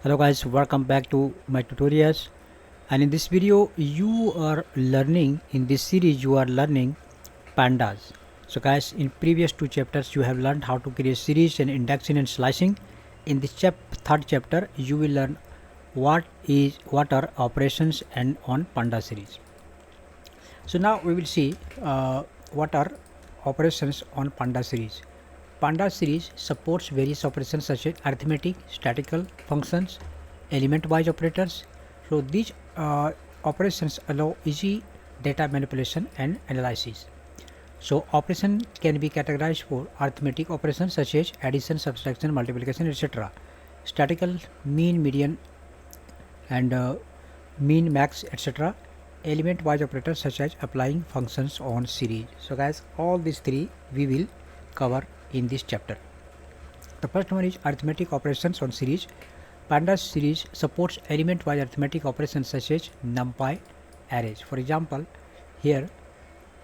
Hello guys, welcome back to my tutorials. And in this video you are learning, in this series you are learning pandas. So guys, in previous two chapters you have learned how to create series and indexing and slicing. In this third chapter you will learn what are operations and on Pandas series. So now we will see what are operations on Pandas series. Pandas series supports various operations such as arithmetic, statistical functions, element-wise operators. So these operations allow easy data manipulation and analysis. So operation can be categorized for arithmetic operations such as addition, subtraction, multiplication, etc. Statistical, mean, median, and mean, max, etc. Element wise operators such as applying functions on series. So guys, all these three we will cover in this chapter. The first one is arithmetic operations on series. Pandas series supports element wise arithmetic operations such as NumPy arrays. For example, here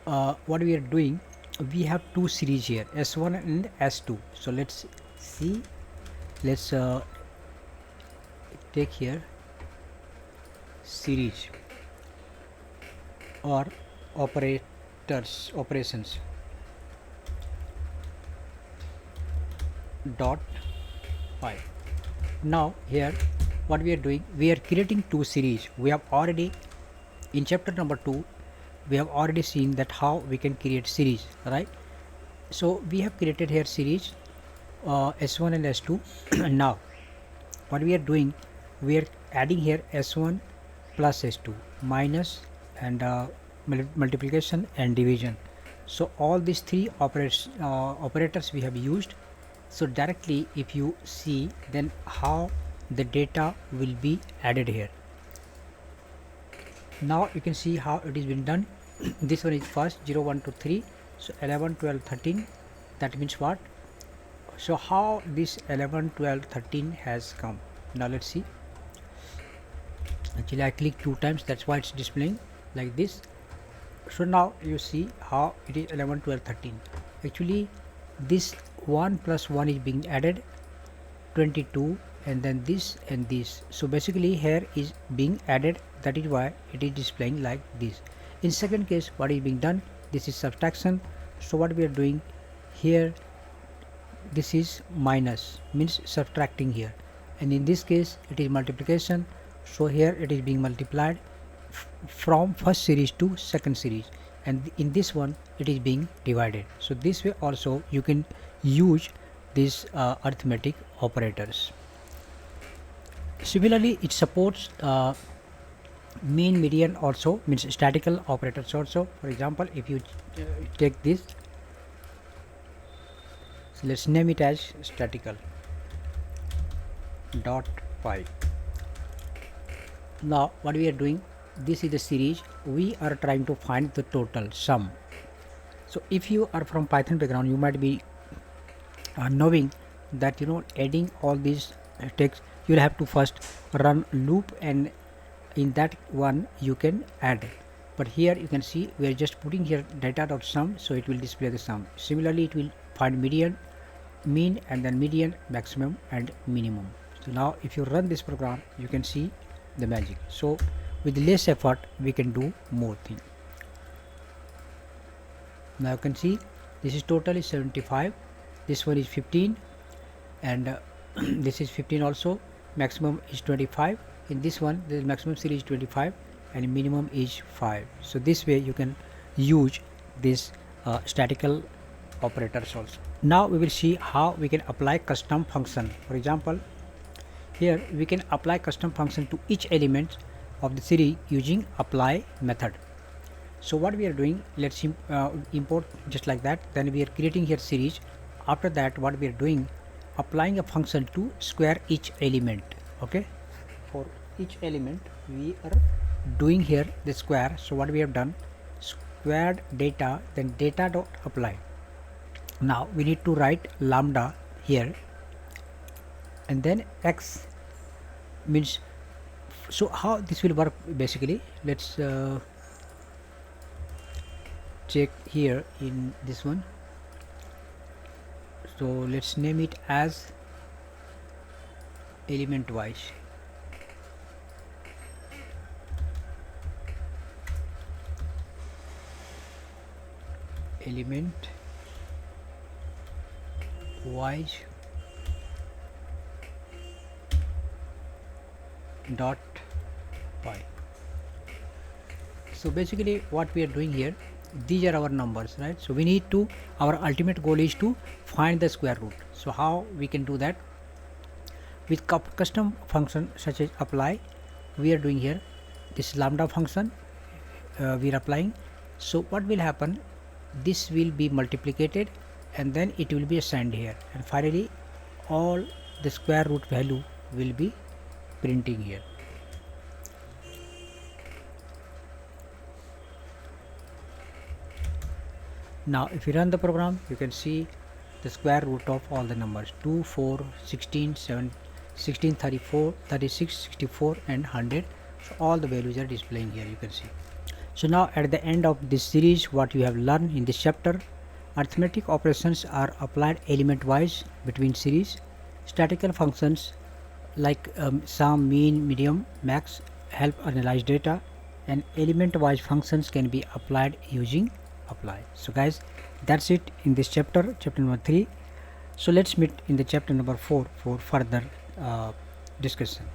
what we are doing, we have two series here, S1 and S2. So let's see, let's take here series or operations dot py. Now here what we are doing, we are creating two series. We have already in chapter number 2 we have already seen that how we can create series, right? So we have created here series S1 and S2 and now what we are doing, we are adding here S1 plus S2 minus and multiplication and division. So all these three operators we have used. So directly if you see then how the data will be added here. Now you can see how it is been done. This one is first 0 1 2 3, so 11 12 13, that means what? So how this 11 12 13 has come? Now let's see. Actually I click 2 times, that's why it's displaying like this. So now you see how it is 11 12 13. Actually this 1 plus 1 is being added, 22, and then this and this. So basically here is being added, that is why it is displaying like this. In second case what is being done, this is subtraction. So what we are doing here, this is minus, means subtracting here, and in this case it is multiplication. So here it is being multiplied from first series to second series, and in this one it is being divided. So this way also you can use these arithmetic operators. Similarly it supports mean, median also, means statistical operators also. For example, if you take this, so let's name it as statistical dot py. Now what we are doing, this is the series, we are trying to find the total sum. So if you are from Python background, you might be knowing that adding all these text, you will have to first run loop, and in that one you can add. But here you can see we are just putting here data.sum, so it will display the sum. Similarly it will find median, mean, and then median, maximum, and minimum. So now if you run this program you can see the magic. So with less effort we can do more thing. Now you can see this is total is 75, this one is 15, and this is 15 also. Maximum is 25. In this one the maximum series is 25 and minimum is 5. So this way you can use this statistical operators also. Now we will see how we can apply custom function. For example, here we can apply custom function to each element of the series using apply method. So what we are doing, let's import just like that. Then we are creating here series. After that what we are doing, applying a function to square each element. Okay, for each element we are doing here the square. So what we have done, squared data, then data dot apply. Now we need to write lambda here, and then x means, so how this will work basically, let's check here in this one. So let's name it as element wise. element wise dot py. So basically what we are doing here, these are our numbers, right? So we need to, our ultimate goal is to find the square root. So how we can do that? With custom function such as apply, we are doing here this lambda function, we are applying. So what will happen, this will be multiplicated and then it will be assigned here, and finally all the square root value will be printing here. Now if you run the program, you can see the square root of all the numbers 2, 4, 16, 7, 16, 34, 36, 64 and 100. So all the values are displaying here, you can see. So now at the end of this series, what you have learned in this chapter, arithmetic operations are applied element wise between series. Statistical functions like sum, mean, median, max help analyze data, and element wise functions can be applied using apply. So guys, that's it in this chapter, chapter number 3. So let's meet in the chapter number 4 for further discussion.